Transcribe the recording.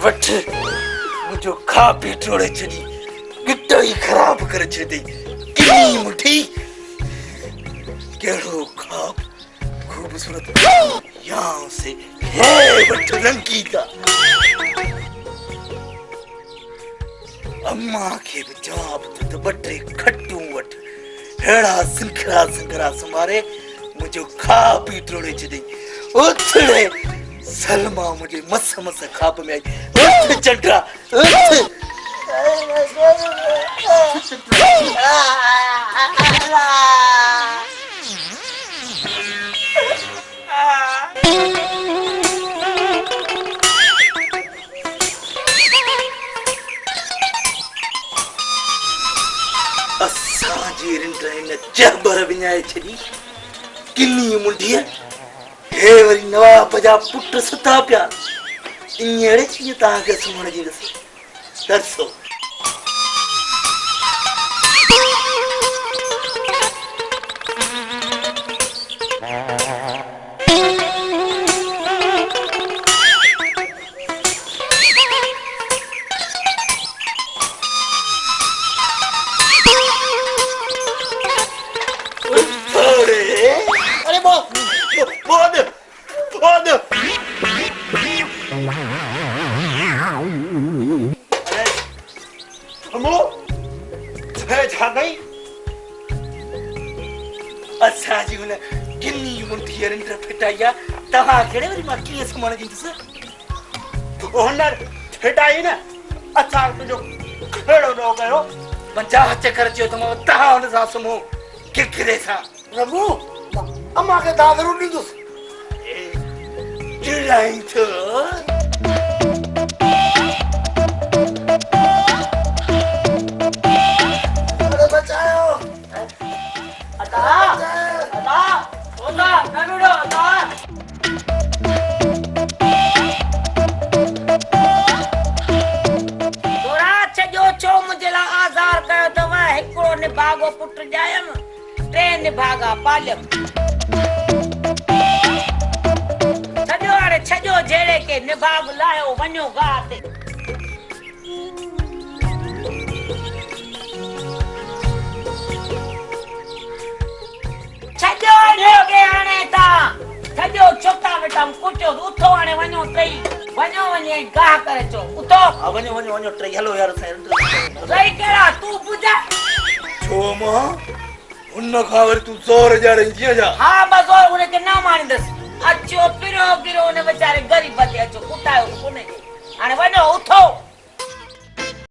वठ मुझो खा पी टोड़े छड़ी गिट्टो ही खराब करे छड़ी किनी मुठी केड़ो खाब खूबसूरत यहाँ से हे वठ रंगी का अम्मा के जवाब तो बटे खट्टू वठ हेड़ा सिंखरा समारे मुझो खा पी टोड़े छड़ी उथड़े सलमा मुझे मस खाप में आई उठ चंद्रा उठ असांजी रिंड्राइन जबर विञाए छॾी किनी मुंडी हे वरी नवाब जा पुट सुता पिया इएड़े कीअं तव्हांखे सुम्हण जी तरसो असांजी हुन किनी मुंडी रिंड फिटाइया तव्हां कहिड़े वरी मां कीअं सुम्हण ॾींदुसि हुनर फिटाई न असां तुंहिंजो कहिड़ो न कयो 50 चकर चयो त मां तव्हां हुन सां सुम्हो किकिरे सां रमू अम्मा खे तव्हां ज़रूरु ॾींदुसि चिड़ाई थो बचायो निभागो पुट जायम ट्रेन निभागा पालम छजो अरे छजो जेड़े के निभाग लायो वणो गाते छजो ने के आने ता छजो छोटा बेटा कुटो उठो आने वणो ट्रई वणो वणे गा करे चो उठो वणो ट्रई हेलो यार सही केड़ा तू पूजा छोमा उन खावर तू जोर जा रही जी जा हां बस और उन्हें के ना मानी दस अच्छो पिरो गिरो ने बेचारे